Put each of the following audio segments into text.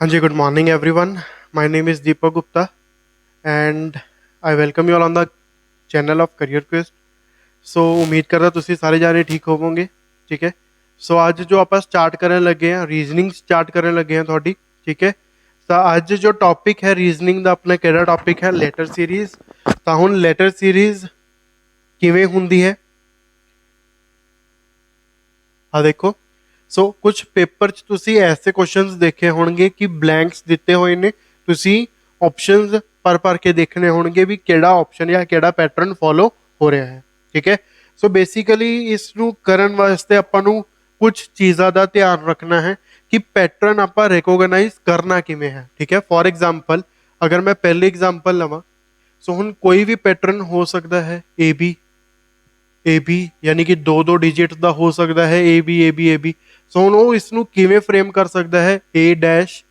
Hanji, good morning everyone. My name is Deepak Gupta and I welcome you all on the channel of Career Quest. सो उम्मीद करदा तुसी सारे जाने ठीक होवोगे। ठीक है। सो आज जो आप स्टार्ट करने लगे हैं रीजनिंग स्टार्ट करने लगे हैं थोड़ी। ठीक है। तो आज जो टॉपिक है रीजनिंग का अपना केड़ा टॉपिक है लेटर सीरीज। तो हुण लेटर सीरीज किवें हुंदी है आ देखो। सो कुछ पेपर च तुसी ऐसे क्वेश्चंस देखे होंगे कि ब्लैंक्स दिते हुए ने तुसी ऑप्शंस पर के देखने होंगे भी केड़ा ऑप्शन या केड़ा पैटर्न फॉलो हो रहा है। ठीक है। सो बेसिकली इसनू करन वास्ते आपां नू कुछ चीज़ां दा ध्यान रखना है कि पैटर्न आपां रिकॉग्नाइज करना किवें है। ठीक है। फॉर एग्जाम्पल अगर मैं पहली एग्जाम्पल लवां सो हुण कोई भी पैटर्न हो सकता है ए बी यानी कि दो दो डिजिट का हो सकता है ए बी सो हुण वो इसनू किवें फ्रेम कर सकता है ए डैश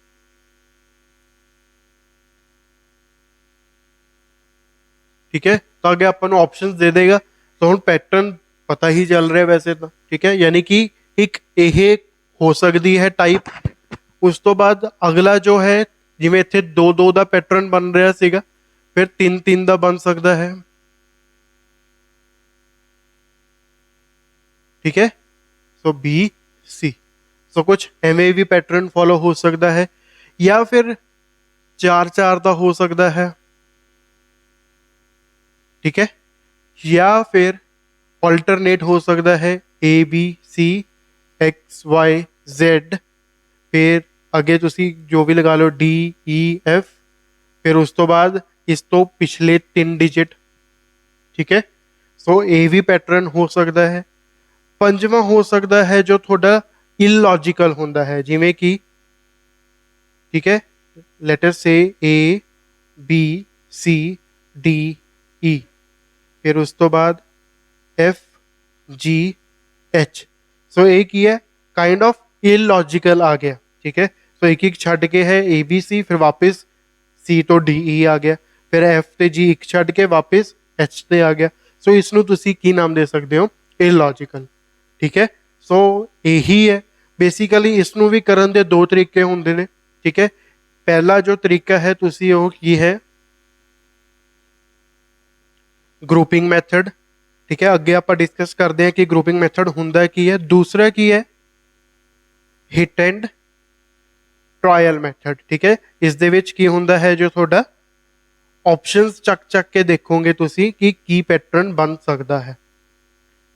ठीक है। तो आगे अपन ऑप्शंस दे देगा तो हम पैटर्न पता ही चल रहा है वैसे तो। ठीक है। यानी कि एक ये हो सकती है टाइप उस तो बाद अगला जो है जिवें इत्थे दो दो का पैटर्न बन रहा सीगा फिर तीन तीन का बन सकता है। ठीक है। सो बी सी सो कुछ एवं भी पैटर्न फॉलो हो सकता है या फिर चार चार का हो सकता है। ठीक है। या फिर ऑल्टरनेट हो सकता है A B C X Y Z फिर अगे तुसी जो भी लगा लो डी ई एफ फिर उस तो बाद इस तो पिछले तीन डिजिट। ठीक है। सो ए भी पैटर्न हो सकता है। पंजवा हो सकता है जो थोड़ा इलॉजिकल होता है जिमें कि ठीक है लेटर से ए बी सी डी ई फिर उस तो बाद एफ जी एच सो एक ही है काइंड ऑफ इलॉजिकल आ गया। ठीक है। सो एक एक छड़ के है ए बी सी फिर वापस सी तो डी ई आ गया फिर एफ ते जी एक छड़ के वापस एच ते आ गया। सो इसनू तुसी की नाम दे सकते हो इलॉजिकल। ठीक है। सो यही है बेसिकली इसनू भी करन दे दो तरीके होंदे ने। ठीक है। पहला जो तरीका है तुसी वो की है ग्रुपिंग मैथड। ठीक है। अगे आप डिस्कस करते हैं कि ग्रुपिंग मैथड हुंदा की है। दूसरा की है हिट एंड ट्रायल मैथड। ठीक है। इस दे विच की हुंदा है जो थोड़ा ऑप्शंस चक के देखोगे तुसी कि की पैटर्न बन सकता है।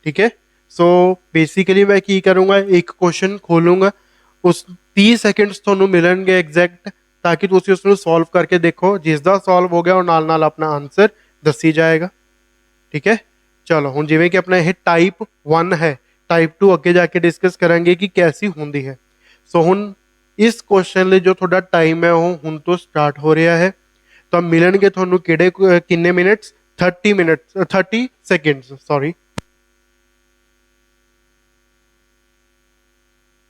ठीक है। सो बेसिकली मैं की करूँगा एक क्वेश्चन खोलूँगा उस 30 सेकंड्स थोनू मिलणगे एग्जैक्ट ताकि तुसी उसनू सॉल्व करके देखो जिसका सॉल्व हो गया और नाल नाल अपना आंसर दसी जाएगा। ठीक है। चलो हुण जिवें कि अपना यह टाइप 1 है टाइप 2 अगे जाके डिस्कस करेंगे कि कैसी होंदी है। सो हुण इस क्वेश्चन लिए जो थोड़ा टाइम है वो हुण तो स्टार्ट हो रहा है तो मिलणगे थोनू किहड़े किन्ने मिनट्स 30 मिनट्स 30 सेकंड्स सॉरी।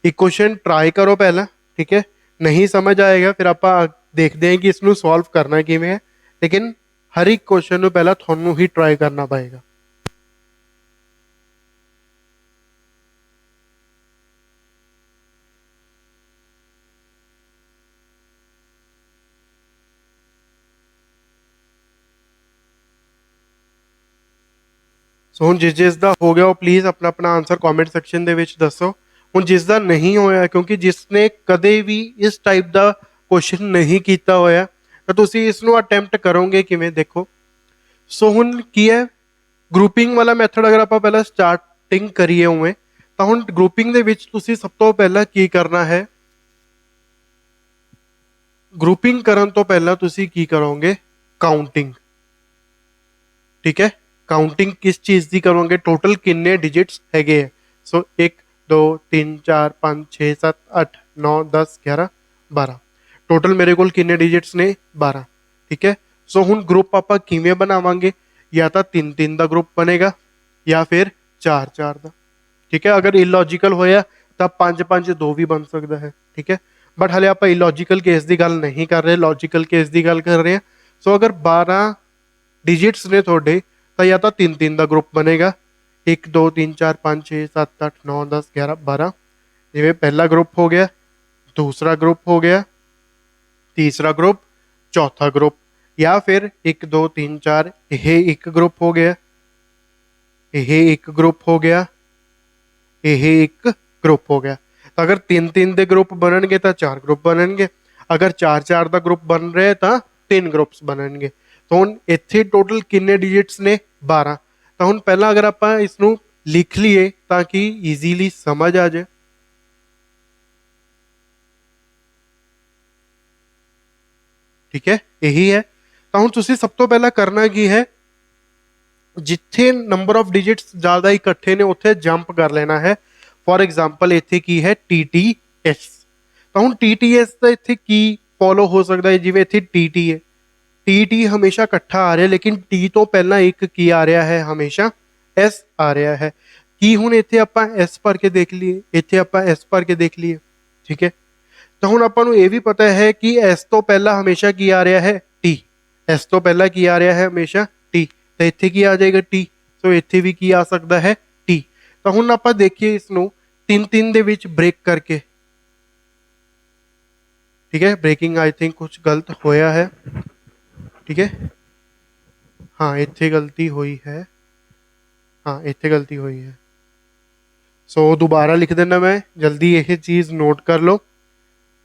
एक क्वेश्चन ट्राई करो पहला। ठीक है। नहीं समझ आएगा फिर आप देखते हैं कि इसनू सॉल्व करना किवें है लेकिन हर एक क्वेश्चन नू पहला थोनू ही ट्राई करना पड़ेगा। सो हुण जिस दा हो गया वो प्लीज़ अपना अपना आंसर कॉमेंट सैक्शन दे विच दसो। हुण जिस दा नहीं होया क्योंकि जिसने कदे भी इस टाइप का क्वेश्चन नहीं किया होया तो तुसी इसनू अटैम्प्ट करोगे किवें देखो। सो हुण की है ग्रुपिंग वाला मैथड अगर आप पहला स्टार्टिंग करिए उवें तो हुण ग्रुपिंग दे विच तुसी सब तो पहला की करना है ग्रुपिंग करन तो पहला तुसी की करोगे काउंटिंग। ठीक है। काउंटिंग किस चीज़ की करोगे टोटल किन्ने डिजिट्स हैगे है। सो 1 2 3 4 5 6 7 8 9 10 11 12 टोटल मेरे को किन्ने डिजिट्स ने 12। ठीक है। सो हुण ग्रुप आप किवें बनावांगे या तो तीन तीन का ग्रुप बनेगा या फिर चार चार का। ठीक है। अगर इलॉजिकल होया तो पांच पांच दो भी बन सकता है। ठीक है। बट हाले आप इलॉजिकल केस की गल नहीं कर रहे लॉजिकल केस की गल कर रहे हैं। सो अगर 12 डिजिट्स ने थोड़े तो या तो तीन तीन का ग्रुप बनेगा 1 2 3 4 5 6 7 8 9 10 11 12 जिवें पहला ग्रुप हो गया दूसरा ग्रुप हो गया तीसरा ग्रुप, चौथा ग्रुप, या फिर 1 2 3 4 यह एक ग्रुप हो गया, यह एक ग्रुप हो गया, यह एक ग्रुप हो गया। तो अगर 3 3 ਦੇ ग्रुप ਬਣਨਗੇ ਤਾਂ 4 ग्रुप ਬਣਨਗੇ, अगर 4 4 ਦਾ ग्रुप बन रहे ਤਾਂ 3 ग्रुप्स ਬਣਨਗੇ। तो ਹੁਣ ਇੱਥੇ टोटल किन्ने डिजिट्स ने 12। तो ਹੁਣ ਪਹਿਲਾਂ अगर ਆਪਾਂ ਇਸ ਨੂੰ लिख लीए ਤਾਂ कि ईजीली समझ आ जाए। ठीक है, यही है। तो ਹੁਣ ਤੁਸੀਂ ਸਭ ਤੋਂ ਪਹਿਲਾਂ ਕਰਨਾ ਕੀ ਹੈ, ਜਿੱਥੇ ਨੰਬਰ ਆਫ ਡਿਜਿਟਸ ਜ਼ਿਆਦਾ ਇਕੱਠੇ ਨੇ ਉੱਥੇ ਜੰਪ ਕਰ ਲੈਣਾ ਹੈ। ਫੋਰ ਐਗਜ਼ਾਮਪਲ ਇੱਥੇ ਕੀ ਹੈ, TTS। ਤਾਂ ਹੁਣ TTS ਦਾ ਇੱਥੇ ਕੀ ਫੋਲੋ ਹੋ ਸਕਦਾ ਹੈ, ਜਿਵੇਂ ਇੱਥੇ TT ਹੈ, TT ਹਮੇਸ਼ਾ ਇਕੱਠਾ ਆ ਰਿਹਾ, ਲੇਕਿਨ T ਤੋਂ ਪਹਿਲਾਂ ਇੱਕ ਕੀ ਆ ਰਿਹਾ ਹੈ, ਹਮੇਸ਼ਾ S ਆ ਰਿਹਾ ਹੈ। ਕੀ ਹੁਣ ਇੱਥੇ ਆਪਾਂ S ਭਰ ਕੇ ਦੇਖ ਲਈਏ, ਇੱਥੇ ਆਪਾਂ S ਭਰ ਕੇ ਦੇਖ ਲਈਏ। ਠੀਕ ਹੈ, ਤਾਂ ਹੁਣ ਆਪਾਂ ਨੂੰ ਇਹ ਵੀ ਪਤਾ ਹੈ ਕਿ S ਤੋਂ ਪਹਿਲਾਂ ਹਮੇਸ਼ਾ ਕੀ ਆ ਰਿਹਾ ਹੈ, T। S ਤੋਂ ਪਹਿਲਾਂ ਕੀ ਆ ਰਿਹਾ ਹੈ, ਹਮੇਸ਼ਾ T। ਤਾਂ ਇੱਥੇ ਕੀ ਆ ਜਾਏਗਾ, T। ਸੋ ਇੱਥੇ ਵੀ ਕੀ ਆ ਸਕਦਾ ਹੈ, T। ਤਾਂ ਹੁਣ ਆਪਾਂ ਦੇਖੀਏ ਇਸ ਨੂੰ 3 3 ਦੇ ਵਿੱਚ ਬ੍ਰੇਕ ਕਰਕੇ। ठीक है, ब्रेकिंग आई थिंक कुछ गलत होया है। ठीक है, हाँ इत्थे गलती हुई है, हाँ इत्थे गलती हुई है। सो दोबारा लिख देना, मैं जल्दी यह चीज नोट कर लो।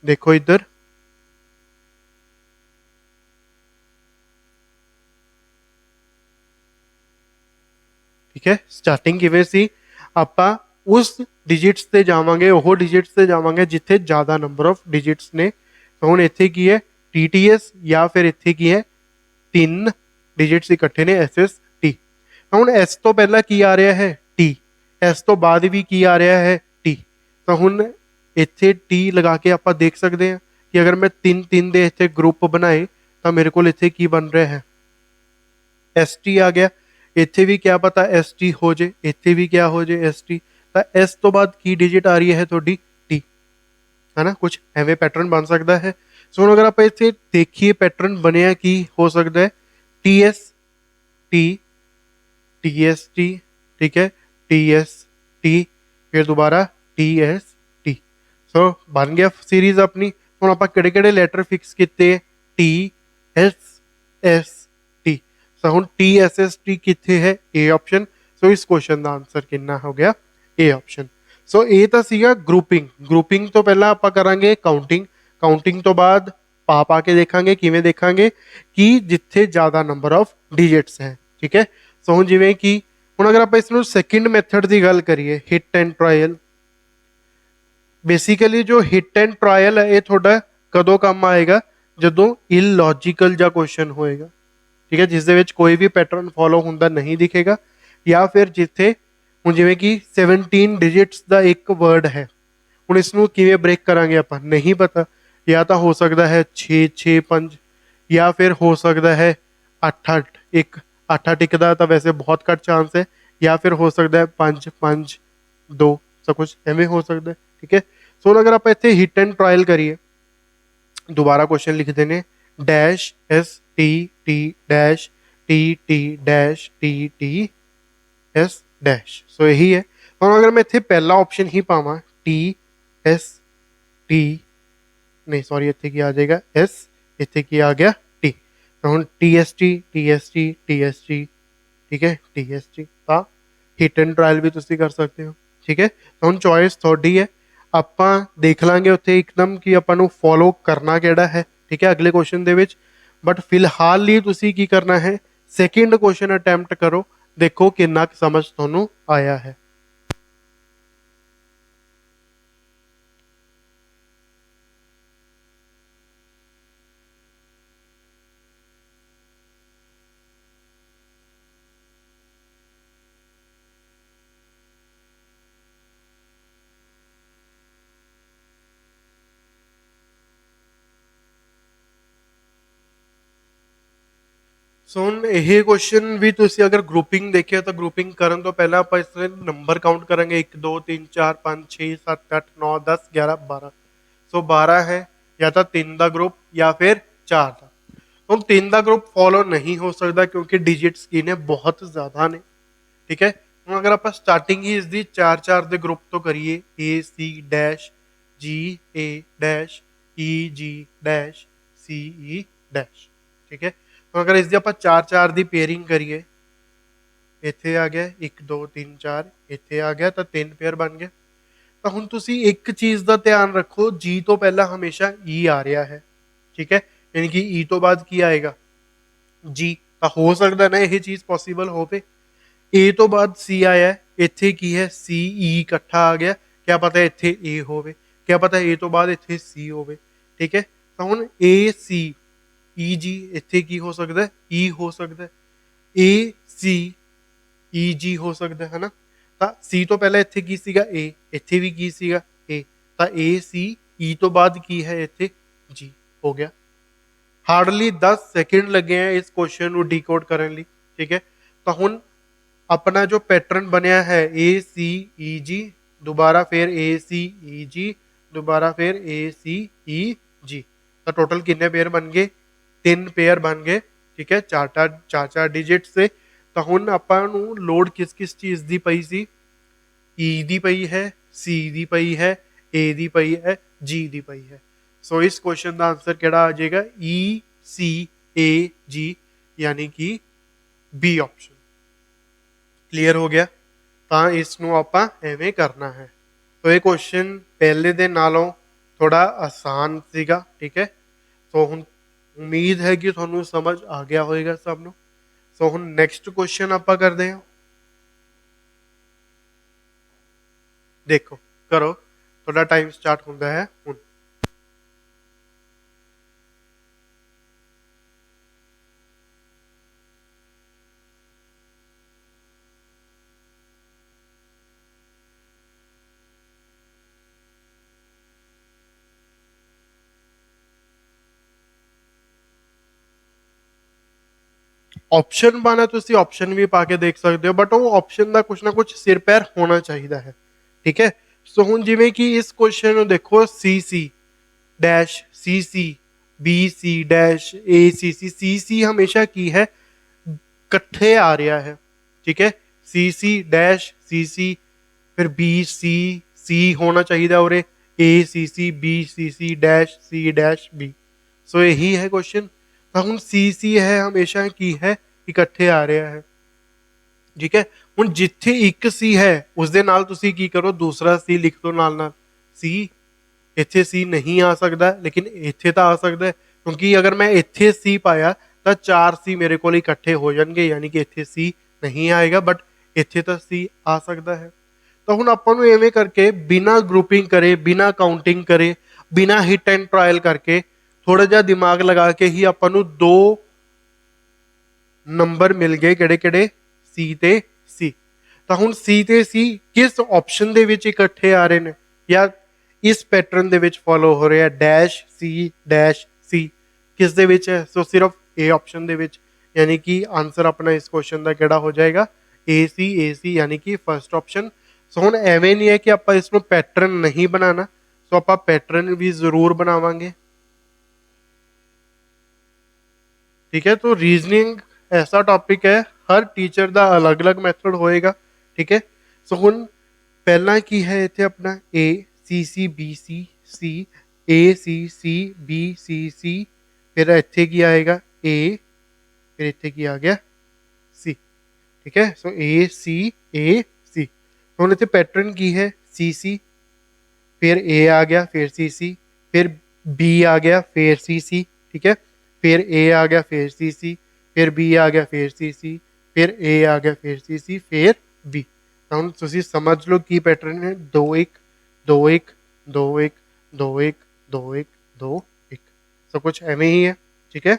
देखो इधर, ठीक है, स्टार्टिंग किवें सी, ਆਪਾਂ उस डिजिट्स ਤੇ ਜਾਵਾਂਗੇ, ਉਹ डिजिट्स ਤੇ ਜਾਵਾਂਗੇ ਜਿੱਥੇ ਜ਼ਿਆਦਾ ਨੰਬਰ ਆਫ डिजिट्स ਨੇ। ਤਾਂ ਹੁਣ ਇੱਥੇ ਕੀ ਹੈ, TTS, ਜਾਂ ਫਿਰ ਇੱਥੇ ਕੀ ਹੈ, 3 डिजिट्स ਇਕੱਠੇ ਨੇ, SST। ਤਾਂ ਹੁਣ S ਤੋਂ ਪਹਿਲਾਂ ਕੀ ਆ ਰਿਹਾ ਹੈ, T। S ਤੋਂ ਬਾਅਦ ਵੀ ਕੀ ਆ ਰਿਹਾ ਹੈ, T। ਤਾਂ ਹੁਣ ਇੱਥੇ T ਲਗਾ ਕੇ ਆਪਾਂ ਦੇਖ ਸਕਦੇ ਹਾਂ ਕਿ ਅਗਰ ਮੈਂ 3 3 ਦੇ ਇੱਥੇ ਗਰੁੱਪ ਬਣਾਏ ਤਾਂ ਮੇਰੇ ਕੋਲ ਇੱਥੇ ਕੀ ਬਣ ਰਿਹਾ ਹੈ, ST ਆ ਗਿਆ। ਇੱਥੇ ਵੀ ਕਿਆ ਪਤਾ ST ਹੋ ਜੇ, ਇੱਥੇ ਵੀ ਕਿਆ ਹੋ ਜੇ, ST। ਤਾਂ S ਤੋਂ ਬਾਅਦ ਕੀ ਡਿਜਿਟ ਆ ਰਹੀ ਹੈ ਤੁਹਾਡੀ, T, ਹੈ ਨਾ। ਕੁਝ ਐਵੇਂ ਪੈਟਰਨ ਬਣ ਸਕਦਾ ਹੈ। ਸੋ ਹੁਣ ਅਗਰ ਆਪਾਂ ਇੱਥੇ ਦੇਖੀਏ ਪੈਟਰਨ ਬਣਿਆ ਕੀ ਹੋ ਸਕਦਾ ਹੈ, TS T, TST, ठीक है, TST, फिर दोबारा TST। सो बन गया सीरीज अपनी। ਹੁਣ ਆਪਾਂ ਕਿਹੜੇ ਕਿਹੜੇ ਲੈਟਰ ਫਿਕਸ ਕੀਤੇ, TSST। ਸੋ ਹੁਣ TSST ਕਿੱਥੇ ਹੈ, A ਆਪਸ਼ਨ। ਸੋ ਇਸ ਕੁਐਸਚਨ ਦਾ ਆਨਸਰ ਕਿੰਨਾ ਹੋ ਗਿਆ, A ਆਪਸ਼ਨ। ਸੋ ਇਹ ਤਾਂ ਸੀਗਾ ਗਰੁੱਪਿੰਗ। ਗਰੁੱਪਿੰਗ ਤੋਂ ਪਹਿਲਾਂ ਆਪਾਂ ਕਰਾਂਗੇ ਕਾਊਂਟਿੰਗ। ਕਾਊਂਟਿੰਗ ਤੋਂ ਬਾਅਦ ਪਾ ਕੇ ਦੇਖਾਂਗੇ, ਕਿਵੇਂ ਦੇਖਾਂਗੇ ਕਿ ਜਿੱਥੇ ਜ਼ਿਆਦਾ ਨੰਬਰ ਆਫ ਡਿਜਿਟਸ ਹੈ। ਠੀਕ ਹੈ, ਸੋ ਹੁਣ ਜਿਵੇਂ ਕਿ ਹੁਣ ਅਗਰ ਆਪਾਂ ਇਸ ਨੂੰ ਸੈਕਿੰਡ ਮੈਥਡ ਦੀ ਗੱਲ ਕਰੀਏ, ਹਿੱਟ ਐਂਡ ਟਰਾਇਲ। ਬੇਸਿਕਲੀ ਜੋ ਹਿੱਟ ਐਂਡ ਟਰਾਇਲ ਹੈ ਇਹ ਤੁਹਾਡਾ ਕਦੋਂ ਕੰਮ ਆਏਗਾ, ਜਦੋਂ ਇਲੌਜੀਕਲ ਜਿਹਾ ਕੁਐਸਚਨ ਹੋਏਗਾ। ਠੀਕ ਹੈ, ਜਿਸ ਦੇ ਵਿੱਚ ਕੋਈ ਵੀ ਪੈਟਰਨ ਫੋਲੋ ਹੁੰਦਾ ਨਹੀਂ ਦਿਖੇਗਾ, ਜਾਂ ਫਿਰ ਜਿੱਥੇ ਹੁਣ ਜਿਵੇਂ ਕਿ 17 ਡਿਜਿਟਸ ਦਾ ਇੱਕ ਵਰਡ ਹੈ। ਹੁਣ ਇਸ ਨੂੰ ਕਿਵੇਂ ਬ੍ਰੇਕ ਕਰਾਂਗੇ ਆਪਾਂ ਨਹੀਂ ਪਤਾ, ਜਾਂ ਤਾਂ ਹੋ ਸਕਦਾ ਹੈ 6 6 5, ਜਾਂ ਫਿਰ ਹੋ ਸਕਦਾ ਹੈ 8 8 1। 8 8 ਦਾ ਤਾਂ ਵੈਸੇ ਬਹੁਤ ਘੱਟ ਚਾਂਸ ਹੈ, ਜਾਂ ਫਿਰ ਹੋ ਸਕਦਾ ਹੈ 5 5 2, ਸਭ ਕੁਝ ਐਵੇਂ ਹੋ ਸਕਦਾ ਹੈ। ਠੀਕ ਹੈ, ਸੋ ਅਗਰ ਆਪਾਂ ਇੱਥੇ ਹਿੱਟ ਐਂਡ ਟਰਾਇਲ ਕਰੀਏ, ਦੁਬਾਰਾ ਕੁਐਸਚਨ ਲਿਖਦੇ ਨੇ, dash ST T dash TT dash TT S dash. So ਇਹੀ ਹੈ। ਹੁਣ ਅਗਰ ਮੈਂ ਇੱਥੇ ਪਹਿਲਾ ਆਪਸ਼ਨ ਹੀ ਪਾਵਾਂ, TST, नहीं सॉरी ਇੱਥੇ ਕੀ ਆ ਜਾਏਗਾ, S, ਇੱਥੇ ਕੀ ਆ ਗਿਆ, T। ਤਾਂ ਹੁਣ TST TST TST, ਠੀਕ ਹੈ, TST। ਤਾਂ ਹਿੱਟ ਐਂਡ ਟਰਾਇਲ ਵੀ ਤੁਸੀਂ ਕਰ ਸਕਦੇ ਹੋ। ਠੀਕ ਹੈ, ਤਾਂ ਹੁਣ ਚੋਇਸ ਤੁਹਾਡੀ ਹੈ। ਆਪਾਂ ਦੇਖ ਲਾਂਗੇ ਉੱਥੇ ਇੱਕਦਮ ਕਿ ਆਪਾਂ ਨੂੰ ਫੋਲੋ ਕਰਨਾ ਕਿਹੜਾ ਹੈ। ਠੀਕ ਹੈ, ਅਗਲੇ ਕੁਐਸਚਨ ਦੇ ਵਿੱਚ। ਬਟ ਫਿਲਹਾਲ ਲਈ ਤੁਸੀਂ ਕੀ ਕਰਨਾ ਹੈ, ਸੈਕਿੰਡ ਕੁਐਸਚਨ ਅਟੈਂਪਟ ਕਰੋ, ਦੇਖੋ ਕਿੰਨਾ ਕੁ ਸਮਝ ਤੁਹਾਨੂੰ ਆਇਆ ਹੈ। ਸੋ ਹੁਣ ਇਹ ਕੁਐਸਚਨ ਵੀ ਤੁਸੀਂ ਅਗਰ ਗਰੁੱਪਿੰਗ ਦੇਖਿਆ ਤਾਂ ਗਰੁੱਪਿੰਗ ਕਰਨ ਤੋਂ ਪਹਿਲਾਂ ਆਪਾਂ ਇਸ ਦੇ ਨੰਬਰ ਕਾਊਂਟ ਕਰਾਂਗੇ, 1 2 3 4 5 6 7 8 9 10 11 12। ਸੋ 12 ਹੈ, ਜਾਂ ਤਾਂ 3 ਦਾ ਗਰੁੱਪ ਜਾਂ ਫਿਰ 4 ਦਾ। ਹੁਣ 3 ਦਾ ਗਰੁੱਪ ਫੋਲੋ ਨਹੀਂ ਹੋ ਸਕਦਾ ਕਿਉਂਕਿ ਡਿਜਿਟਸ ਕੀ ਨੇ, ਬਹੁਤ ਜ਼ਿਆਦਾ ਨੇ। ਠੀਕ ਹੈ, ਹੁਣ ਅਗਰ ਆਪਾਂ ਸਟਾਰਟਿੰਗ ਹੀ ਇਸ ਦੀ 4 4 ਦੇ ਗਰੁੱਪ ਤੋਂ ਕਰੀਏ, A C dash G A dash E G dash C CE dash. ठीक है, तो अगर इसकी ਆਪਾਂ 4 ਦੀ ਪੇਅਰਿੰਗ ਕਰੀਏ, ਇੱਥੇ ਆ ਗਿਆ 1 2 3 4, ਇੱਥੇ ਆ ਗਿਆ ਤਾਂ 3 ਪੇਅਰ ਬਣ ਗਏ। ਤਾਂ ਹੁਣ ਤੁਸੀਂ ਇੱਕ ਚੀਜ਼ ਦਾ ਧਿਆਨ ਰੱਖੋ, ਜੀ ਤੋਂ ਪਹਿਲਾਂ ਹਮੇਸ਼ਾ ਈ ਆ ਰਿਹਾ ਹੈ। ਠੀਕ ਹੈ, ਯਾਨੀ ਕਿ ਈ ਤੋਂ ਬਾਅਦ ਕੀ ਆਏਗਾ, ਜੀ। ਤਾਂ ਹੋ ਸਕਦਾ ਨਾ ਇਹ ਚੀਜ਼ ਪੋਸੀਬਲ ਹੋਵੇ। ਏ ਤੋਂ ਬਾਅਦ ਸੀ ਆਇਆ, ਇੱਥੇ ਕੀ ਹੈ ਸੀ ਈ ਇਕੱਠਾ ਆ ਗਿਆ, ਕਿਆ ਪਤਾ ਇੱਥੇ ਏ ਹੋਵੇ, ਕਿਆ ਪਤਾ ਏ ਤੋਂ ਬਾਅਦ ਇੱਥੇ ਸੀ ਹੋਵੇ। ਠੀਕ ਹੈ, ਤਾਂ ਹੁਣ ਏ ਸੀ ਈ ਜੀ, ਇੱਥੇ ਕੀ ਹੋ ਸਕਦਾ, ਈ ਹੋ ਸਕਦਾ, ਏ ਸੀ ਈ ਜੀ ਹੋ ਸਕਦਾ ਹੈ ਨਾ। ਤਾਂ ਸੀ ਤੋਂ ਪਹਿਲਾਂ ਇੱਥੇ ਕੀ ਸੀਗਾ, ਏ, ਇੱਥੇ ਵੀ ਕੀ ਸੀਗਾ, ਏ, ਤਾਂ ਏ ਸੀ ਈ ਤੋਂ ਬਾਅਦ ਕੀ ਹੈ ਇੱਥੇ, ਜੀ ਹੋ ਗਿਆ। ਹਾਰਡਲੀ 10 ਸੈਕਿੰਡ ਲੱਗੇ ਹੈ ਇਸ ਕੁਐਸਚਨ ਨੂੰ ਡੀਕੋਡ ਕਰਨ ਲਈ। ਠੀਕ ਹੈ, ਤਾਂ ਹੁਣ अपना जो पैटर्न बनया है ACEG, दोबारा फिर ACEG, दोबारा फिर ACEG, तो टोटल कितने पेयर बन गए, 3 पेयर बन गए। ठीक है, चार डिजिट से। तो हुण आपां नूं लोड किस किस चीज़ दी पई सी, E दी पई है, C दी पई है, A दी पई है, G दी पई है। सो इस क्वेश्चन का आंसर किहड़ा आ जाएगा, ECAG, यानी कि बी ऑप्शन। क्लीयर हो गया, ਤਾਂ ਇਸ ਨੂੰ ਆਪਾਂ ਐਵੇਂ ਕਰਨਾ ਹੈ। ਸੋ ਇਹ ਕੁਐਸਚਨ ਪਹਿਲੇ ਦੇ ਨਾਲੋਂ ਥੋੜਾ ਆਸਾਨ ਸੀਗਾ। ਠੀਕ ਹੈ, ਸੋ ਹੁਣ ਉਮੀਦ ਹੈ ਕਿ ਤੁਹਾਨੂੰ ਸਮਝ ਆ ਗਿਆ ਹੋਵੇਗਾ ਸਭ ਨੂੰ। ਸੋ ਹੁਣ ਨੈਕਸਟ ਕੁਐਸਚਨ ਆਪਾਂ ਕਰਦੇ ਹਾਂ। ਦੇਖੋ ਕਰੋ, ਤੁਹਾਡਾ ਟਾਈਮ ਸਟਾਰਟ ਹੁੰਦਾ ਹੈ ਹੁਣ। ऑप्शन पाना ਤੁਸੀਂ ऑप्शन भी पा के देख सकते हो, बट वो ऑप्शन ਦਾ ਕੁਛ ਨਾ ਕੁਛ ਸਿਰ ਪੈਰ ਹੋਣਾ ਚਾਹੀਦਾ ਹੈ। ਠੀਕ ਹੈ, ਸੋ ਹੁਣ ਜਿਵੇਂ ਕਿ ਇਸ ਕੁਐਸਚਨ ਨੂੰ ਦੇਖੋ, CC dash CC BC dash ACC हमेशा की है इकट्ठे आ रहा है। ठीक है, CC डैश CC, फिर BC होना चाहिए और ACC BCC dash C dash B। सो यही है क्वेश्चन। ਤਾਂ ਹੁਣ CC ਹੈ ਹਮੇਸ਼ਾ ਕੀ ਹੈ, ਇਕੱਠੇ ਆ ਰਿਹਾ ਹੈ। ਠੀਕ ਹੈ, ਹੁਣ ਜਿੱਥੇ ਇੱਕ ਸੀ ਹੈ ਉਸ ਦੇ ਨਾਲ ਤੁਸੀਂ ਕੀ ਕਰੋ, ਦੂਸਰਾ ਸੀ ਲਿਖ ਦੋ ਨਾਲ ਨਾਲ। ਸੀ ਇੱਥੇ ਸੀ ਨਹੀਂ ਆ ਸਕਦਾ, ਲੇਕਿਨ ਇੱਥੇ ਤਾਂ ਆ ਸਕਦਾ ਹੈ, ਕਿਉਂਕਿ ਅਗਰ ਮੈਂ ਇੱਥੇ ਸੀ ਪਾਇਆ ਤਾਂ 4 ਸੀ ਮੇਰੇ ਕੋਲ ਇਕੱਠੇ ਹੋ ਜਾਣਗੇ, ਯਾਨੀ ਕਿ ਇੱਥੇ ਸੀ ਨਹੀਂ ਆਏਗਾ, ਬਟ ਇੱਥੇ ਤਾਂ ਸੀ ਆ ਸਕਦਾ ਹੈ। ਤਾਂ ਹੁਣ ਆਪਾਂ ਨੂੰ ਐਵੇਂ ਕਰਕੇ ਬਿਨਾ ਗਰੁੱਪਿੰਗ ਕਰੇ, ਬਿਨਾ ਕਾਊਂਟਿੰਗ ਕਰੇ, ਬਿਨਾ ਹਿੱਟ ਐਂਡ ਟਰਾਇਲ ਕਰਕੇ, ਥੋੜਾ ਜਿਹਾ ਦਿਮਾਗ ਲਗਾ ਕੇ ਹੀ ਆਪਾਂ ਨੂੰ 2 ਨੰਬਰ ਮਿਲ ਗਏ, ਕਿਹੜੇ ਕਿਹੜੇ, ਸੀ ਤੇ ਸੀ। ਤਾਂ ਹੁਣ ਸੀ ਤੇ ਸੀ ਕਿਸ ਆਪਸ਼ਨ ਦੇ ਵਿੱਚ ਇਕੱਠੇ ਆ ਰਹੇ ਨੇ, ਜਾਂ ਇਸ ਪੈਟਰਨ ਦੇ ਵਿੱਚ ਫੋਲੋ ਹੋ ਰਿਹਾ, ਡੈਸ਼ ਸੀ ਕਿਸ ਦੇ ਵਿੱਚ ਹੈ, ਸੋ ਸਿਰਫ ਏ ਆਪਸ਼ਨ ਦੇ ਵਿੱਚ, यानी कि आंसर अपना इस क्वेश्चन का केड़ा हो जाएगा, AC यानी कि फर्स्ट ऑप्शन। सो हुण एवें नहीं है कि आप इसमें पैटर्न नहीं बनाना, सो आप पैटर्न भी जरूर बनावांगे। ठीक है, तो रीजनिंग ऐसा टॉपिक है, हर टीचर का अलग अलग मैथड होएगा। ठीक है, सो हुण पहला की है इत्थे अपना ACC BC ACC BCC, फिर इत्थे की आएगा A, फिर इत्थे की आ गया C। ठीक है, सो ACAC। तो हुण इत्थे पैटर्न की है CC, फिर A आ गया, फिर CC, फिर B आ गया, फिर CC। ठीक है, फिर A आ गया, फिर CC, फिर B आ गया, फिर CC, फिर A आ गया, फिर CC, फिर B। तो हुण तुसीं समझ लो की पैटर्न है, 2-1 2-1 2-1 2-1 2-1 2-1। सो कुछ एवें ही है। ठीक है,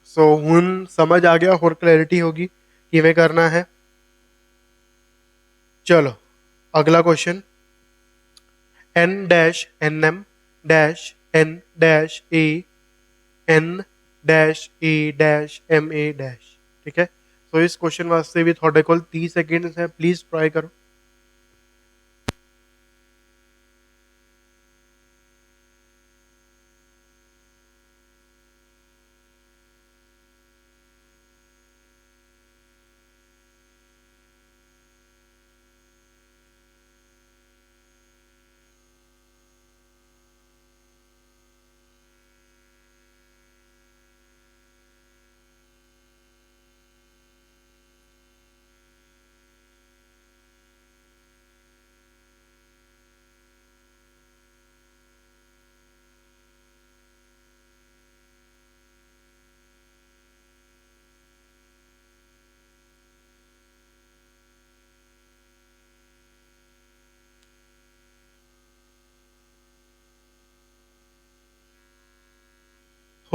सो हुण समझ आ गया, होर क्लैरिटी होगी किवें करना है। चलो अगला क्वेश्चन, N-NM N-A N-A-MA। ठीक है, सो इस क्वेश्चन वास्ते भी थोड़े कोल 30 सेकंड है, प्लीज ट्राई करो।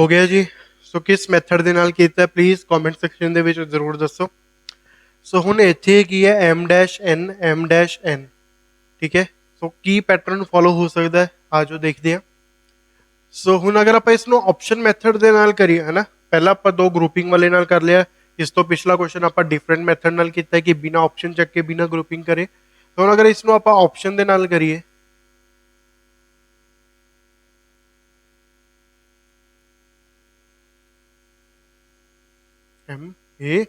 ਹੋ ਗਿਆ ਜੀ। ਸੋ ਕਿਸ ਮੈਥਡ ਦੇ ਨਾਲ ਕੀਤਾ ਪਲੀਜ਼ ਕਮੈਂਟ ਸੈਕਸ਼ਨ ਦੇ ਵਿੱਚ ਜ਼ਰੂਰ ਦੱਸੋ। ਸੋ ਹੁਣ ਇੱਥੇ ਕੀ ਹੈ M-N ਠੀਕ ਹੈ। ਸੋ ਕੀ ਪੈਟਰਨ ਫੋਲੋ ਹੋ ਸਕਦਾ ਹੈ, ਆਜੋ ਦੇਖਦੇ ਹਾਂ। ਸੋ ਹੁਣ ਅਗਰ ਆਪਾਂ ਇਸ ਨੂੰ ਆਪਸ਼ਨ ਮੈਥਡ ਦੇ ਨਾਲ ਕਰੀਏ ਹੈ ਨਾ, ਪਹਿਲਾਂ ਆਪਾਂ ਦੋ ਗਰੁੱਪਿੰਗ ਵਾਲੇ ਨਾਲ ਕਰ ਲਿਆ, ਇਸ ਤੋਂ ਪਿਛਲਾ ਕੁਐਸਚਨ ਆਪਾਂ ਡਿਫਰੈਂਟ ਮੈਥਡ ਨਾਲ ਕੀਤਾ ਕਿ ਬਿਨਾ ਆਪਸ਼ਨ ਚੱਕ ਕੇ ਬਿਨਾ ਗਰੁੱਪਿੰਗ ਕਰੇ। ਹੁਣ ਅਗਰ ਇਸ ਨੂੰ ਆਪਾਂ ਆਪਸ਼ਨ ਦੇ ਨਾਲ ਕਰੀਏ M-A-,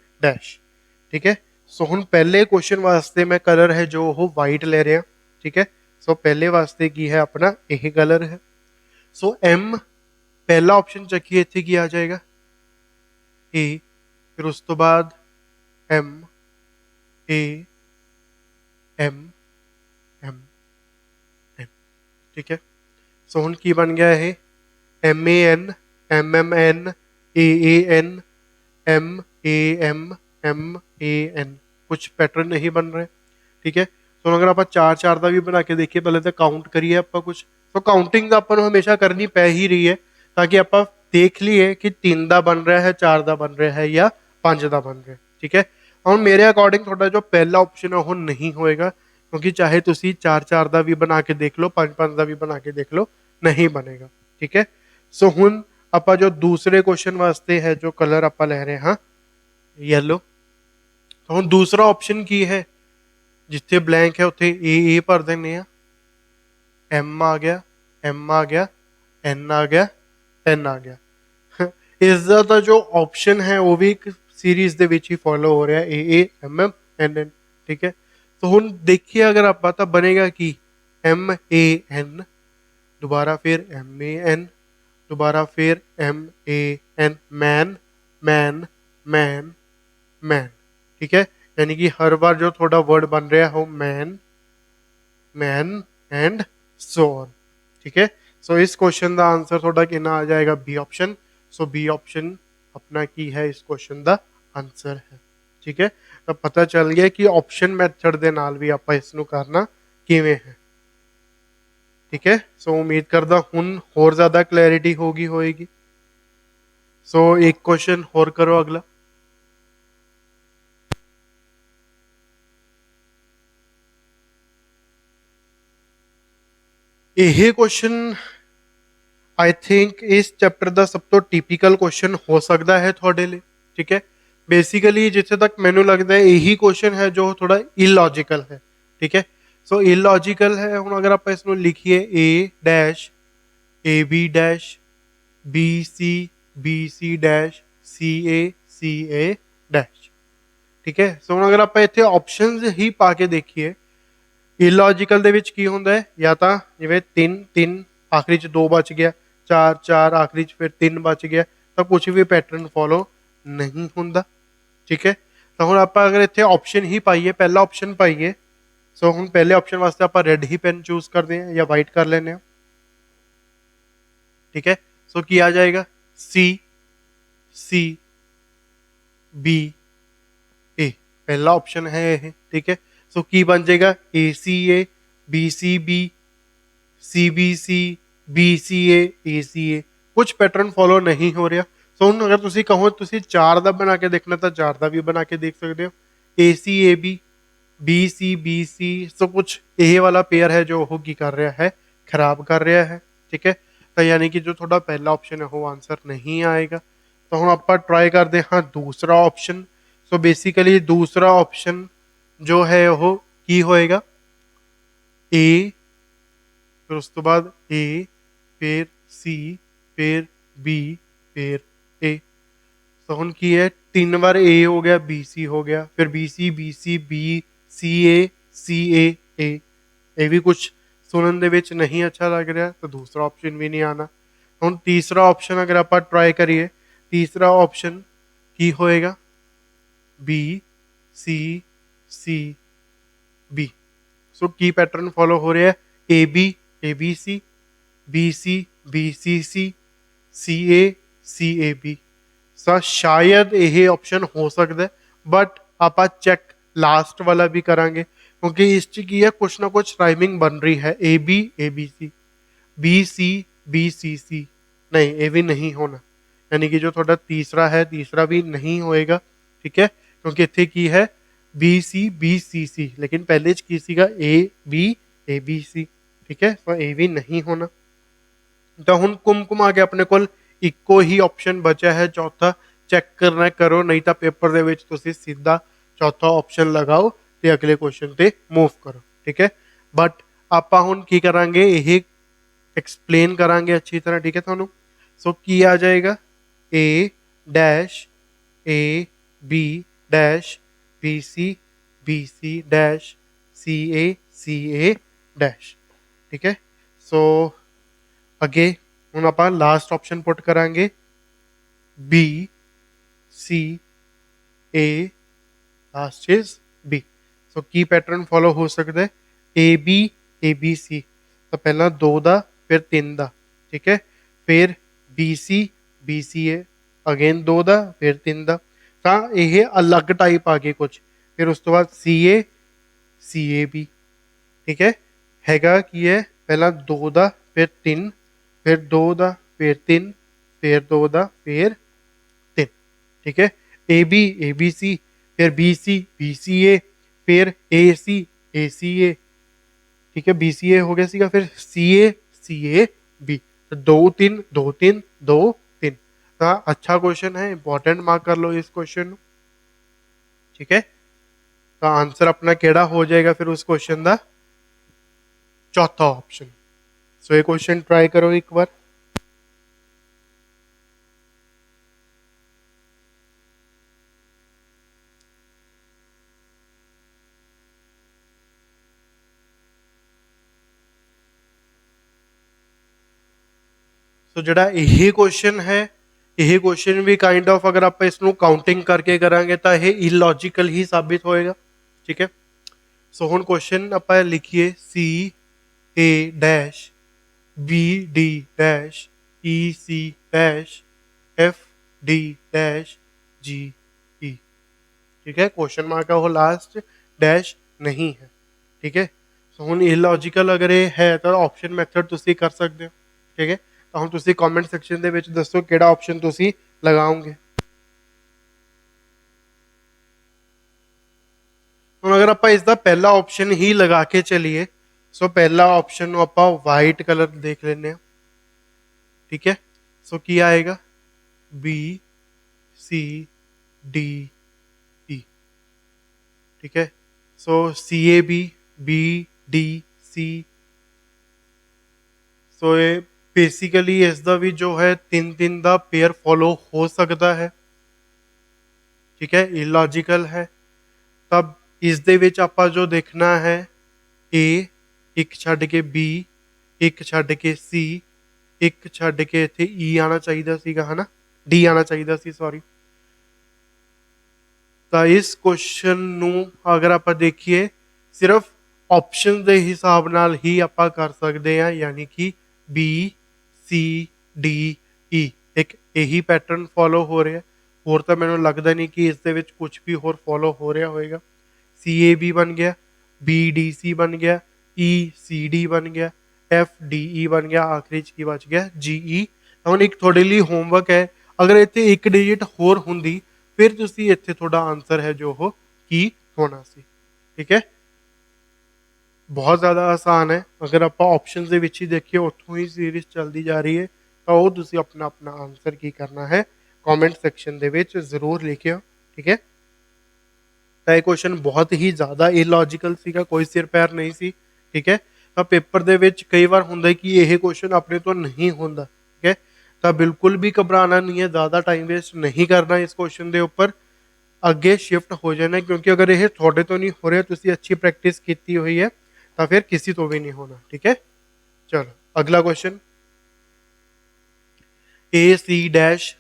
ठीक है। सो हुण पहले क्वेश्चन वास्ते मैं कलर है जो वो वाइट ले रहा, ठीक है। सो पहले वास्ते की है अपना यही कलर है। सो M पहला ऑप्शन चखिए इत्थे की आ जाएगा A, फिर उस तो बाद M A M M M, ठीक है। सो हुण की बन गया है MAN MMN AAN MAN कुछ पैटर्न नहीं बन रहे, ठीक है। तो अगर आप चार चार का भी बना के देखिए, पहले तो काउंट करिए आप कुछ, तो काउंटिंग तो अपन हमेशा करनी पै ही रही है ताकि आप देख लीए कि 3 का बन रहा है, 4 का बन रहा है या 5 का बन रहा है, ठीक है। हम मेरे अकॉर्डिंग थोड़ा जो पहला ऑप्शन है वो नहीं होएगा, क्योंकि चाहे तुसी 4 का भी बना के देख लो, 5 का भी बना के देख लो, नहीं बनेगा, ठीक है। सो हुण ਆਪਾਂ जो दूसरे क्वेश्चन वास्ते है जो कलर आप ले रहे हाँ येलो, तो हम दूसरा ऑप्शन की है जिथे ब्लैंक है उत्थे ए भर देने M आ गया M आ गया N आ गया N आ गया। इसका तो जो ऑप्शन है वो भी एक सीरीज दे विच ही फॉलो हो रहा है AAMMNN, ठीक है। तो हुण देखिए अगर आप तो बनेगा कि MAN, दोबारा फिर MAN, दोबारा फिर MAN, man man man man, ठीक है। यानी कि हर बार जो थोड़ा वर्ड बन रहा है वो man man and so on, ठीक है। सो इस क्वेश्चन का आंसर थोड़ा कि आ जाएगा बी ऑप्शन। सो बी ऑप्शन अपना की है इस क्वेश्चन का आंसर है, ठीक है। तो पता चल गया कि ऑप्शन मैथड के नाल भी आप इसनू करना किवें है, ठीक है। सो उम्मीद करदा हुण होर ज्यादा क्लैरिटी होगी होएगी। सो एक क्वेश्चन होर करो अगला। यह क्वेश्चन आई थिंक इस चैप्टर का सब तो टिपिकल क्वेश्चन हो सकता है थोड़े लिए, ठीक है। बेसिकली जिथे तक मैनू लगता है यही क्वेश्चन है जो थोड़ा इलॉजिकल है, ठीक है। सो इलॉजिकल है। हुण अगर आप इसनू लिखिए A-, AB-, BC dash CA, ठीक है। सो हुण अगर आप इत्थे ऑप्शनस ही पा के देखिए, इलॉजिकल दे विच की हुंदा है, या तो जिवें 3 आखिरी च 2 बच गया, 4 आखिरी च फिर 3 बच गया, तो कुछ भी पैटर्न फॉलो नहीं हुंदा, ठीक है। तो हुण आप अगर इत्थे ऑप्शन ही पाइए, पहला ऑप्शन पाइए। सो हुण पहले ऑप्शन वास्ते आप रेड ही पेन चूज करते हैं या वाइट कर लेने, ठीक है। सो की आ जाएगा C B A, पहला ऑप्शन है ये, ठीक है। सो की बन जाएगा ACA BCB CBC BCA ACA, कुछ पैटर्न फॉलो नहीं हो रहा। सो हुण अगर तुसी कहो तुसी 4 का बना के देखना तो 4 का भी बना के देख सकते हो, ACAB BCBC। सो कुछ ये वाला पेयर है जो वो की कर रहा है, खराब कर रहा है, ठीक है। तो यानी कि जो थोड़ा पहला ऑप्शन है वो आंसर नहीं आएगा। तो हम आप ट्राई करते हाँ दूसरा ऑप्शन। सो बेसिकली दूसरा ऑप्शन जो है वो की होएगा A, फिर उस तो बाद A, फिर C, फिर B, फिर A। तो हम की है 3 बार A हो गया, BC हो गया, फिर BC BC B CA CA A। ये भी कुछ सुनने दे विच नहीं अच्छा लग रहा, तो दूसरा ऑप्शन भी नहीं आना। हम तीसरा ऑप्शन अगर आप ट्राई करिए, तीसरा ऑप्शन की होएगा B C C B। सो की पैटर्न फॉलो हो रहा है AB ABC BC BCC CA CAB। सो शायद यह ऑप्शन हो सकता है, बट आप चेक लास्ट वाला भी करांगे, क्योंकि इस की है कुछ ना कुछ राइमिंग बन रही है। AB ABC BC BCC नहीं, ये भी नहीं होना, यानी कि जो थोड़ा तीसरा है, तीसरा भी नहीं होएगा, ठीक है, क्योंकि इतने की है बी सी सी, लेकिन पहले की सीगा ए बी सी, ठीक है, तो ए भी नहीं होना। तो ਹੁਣ ਕੁਮਕੁਮ ਆ ਕੇ ਆਪਣੇ ਕੋਲ ਇੱਕੋ ਹੀ ਆਪਸ਼ਨ ਬਚਿਆ ਹੈ ਚੌਥਾ, ਚੈੱਕ ਕਰਨਾ ਕਰੋ, ਨਹੀਂ ਤਾਂ ਪੇਪਰ ਦੇ ਵਿੱਚ ਤੁਸੀਂ ਸਿੱਧਾ ਚੌਥਾ ਆਪਸ਼ਨ ਲਗਾਓ ਤੇ ਅਗਲੇ ਕੁਐਸਚਨ ਤੇ ਮੂਵ ਕਰੋ, ਠੀਕ ਹੈ। ਬਟ ਆਪਾਂ ਹੁਣ ਕੀ ਕਰਾਂਗੇ, ਇਹ ਐਕਸਪਲੇਨ ਕਰਾਂਗੇ ਅੱਛੀ ਤਰ੍ਹਾਂ, ਠੀਕ ਹੈ ਤੁਹਾਨੂੰ। ਸੋ ਕੀ ਆ ਜਾਏਗਾ, A dash A B dash B C dash C A dash, ਠੀਕ ਹੈ। ਸੋ ਅੱਗੇ ਹੁਣ ਆਪਾਂ ਲਾਸਟ ਆਪਸ਼ਨ ਪੁੱਟ ਕਰਾਂਗੇ B C A, last is B. So Ki pattern follow ਹੋ ਸਕਦਾ ਹੈ, ਏ ਬੀ ਸੀ, ਤਾਂ ਪਹਿਲਾਂ 2 ਦਾ ਫਿਰ 3 ਦਾ, ਠੀਕ ਹੈ, ਫਿਰ ਬੀ ਸੀ ਏ, ਅਗੇਨ 2 ਦਾ ਫਿਰ 3 ਦਾ, ਤਾਂ ਇਹ ਅਲੱਗ ਟਾਈਪ ਆ ਗਏ ਕੁਝ। ਫਿਰ ਉਸ ਤੋਂ ਬਾਅਦ ਸੀ ਏ ਬੀ, ਠੀਕ ਹੈ, ਹੈਗਾ ਕੀ ਹੈ, ਪਹਿਲਾਂ 2 ਦਾ ਫਿਰ 3, फिर 2 ਦਾ फिर 3, फिर 2 ਦਾ फिर 3, ठीक है। ए बी सी, फिर बी सी ए, फिर ए सी ए, ठीक है, बी सी ए हो गया सीगा, फिर सी ए बी, तो 2 3 2 3 2 3। तो अच्छा क्वेश्चन है, इंपॉर्टेंट मार्क कर लो इस क्वेश्चन, ठीक है। तो आंसर अपना केड़ा हो जाएगा फिर उस क्वेश्चन का, चौथा ऑप्शन। सो ये क्वेश्चन ट्राई करो एक बार। ਸੋ ਜਿਹੜਾ ਇਹ ਕੁਐਸਚਨ ਹੈ, ਇਹ ਕੁਐਸਚਨ ਵੀ ਕਾइंड ऑफ ਅਗਰ ਆਪਾਂ ਇਸ ਨੂੰ ਕਾਊਂਟਿੰਗ ਕਰਕੇ ਕਰਾਂਗੇ ਤਾਂ ਇਹ ਇਲੌਜੀਕਲ ਹੀ ਸਾਬਿਤ ਹੋਏਗਾ, ਠੀਕ ਹੈ। ਸੋ ਹੁਣ ਕੁਐਸਚਨ ਆਪਾਂ ਲਿਖੀਏ ਸੀ A dash B D dash E C dash F D dash जी ई, ठीक है, क्वेश्चन मार्क है वो लास्ट, डैश नहीं है, ठीक है। सो ਹੁਣ ਇਲੌਜੀਕਲ ਅਗਰ ਇਹ ਹੈ ਤਾਂ ਆਪਸ਼ਨ ਮੈਥਡ ਤੁਸੀਂ ਕਰ ਸਕਦੇ ਹੋ, ਠੀਕ ਹੈ। ਤਾਂ ਹੁਣ ਤੁਸੀਂ ਕਮੈਂਟ ਸੈਕਸ਼ਨ ਦੇ ਵਿੱਚ ਦੱਸੋ ਕਿਹੜਾ ਆਪਸ਼ਨ ਤੁਸੀਂ ਲਗਾਓਗੇ। ਹੁਣ ਅਗਰ ਆਪਾਂ ਇਸ ਦਾ ਪਹਿਲਾ ਆਪਸ਼ਨ ਹੀ ਲਗਾ ਕੇ ਚਲੀਏ, ਸੋ ਪਹਿਲਾ ਆਪਸ਼ਨ ਨੂੰ ਆਪਾਂ ਵਾਈਟ ਕਲਰ ਦੇਖ ਲੈਂਦੇ ਹਾਂ, ਠੀਕ ਹੈ। ਸੋ ਕੀ ਆਏਗਾ, बी सी डी ई, ठीक है। सो सी ए बी डी सी, सो ये बेसिकली इसका भी जो है 3 का पेयर फॉलो हो सकता है, ठीक है, इलॉजिकल है। तब इस दे विच आपां जो देखना है, ए एक छड्ड के बी, एक छड्ड के सी, एक छड्ड के इत्थे ई आना चाहिए सीगा, है ना, डी आना चाहिए सी, सॉरी। तो इस क्वेश्चन नू अगर आप देखिए सिर्फ ऑप्शन के हिसाब नाल ही आप कर सकते हैं, यानी कि बी सी डी ई एक यही पैटर्न फॉलो हो रहा है, होर तो मैंने लगता नहीं कि इस दे विच कुछ भी होर फॉलो हो रहा होएगा। सी ए बी बन गया, बी डी सी बन गया, ई सी डी बन गया, एफ डी ई बन गया, आखिरी की बच गया जी ई। ਹੁਣ एक थोड़े लिए होमवर्क है, अगर इतने एक डिजिट होर होंदी फिर तुसी इत्थे थोड़ा आंसर है जो हो की होना सी, ठीक है। बहुत ज़्यादा आसान है, अगर आप ऑप्शन के विच ही देखिए उत्थों ही सीरीज चलती जा रही है, तो वो तुसी अपना अपना आंसर की करना है कमेंट सैक्शन दे विच जरूर लिखियो, ठीक है। तो यह क्वेश्चन बहुत ही ज़्यादा इलॉजिकल सीगा, कोई सिर पैर नहीं सी, ठीक है। तो पेपर दे विच कई बार हुंदा कि यह क्वेश्चन अपने तो नहीं होंदा, ठीक है। तो बिल्कुल भी घबराना नहीं है, ज़्यादा टाइम वेस्ट नहीं करना इस क्वेश्चन के उपर, अगे शिफ्ट हो जाना, क्योंकि अगर यह थोड़े तो नहीं हो रहा, तुसी अच्छी प्रैक्टिस की हुई है, तो फिर किसी तो भी नहीं होना, ठीक है। चलो अगला क्वेश्चन, ए सी डैश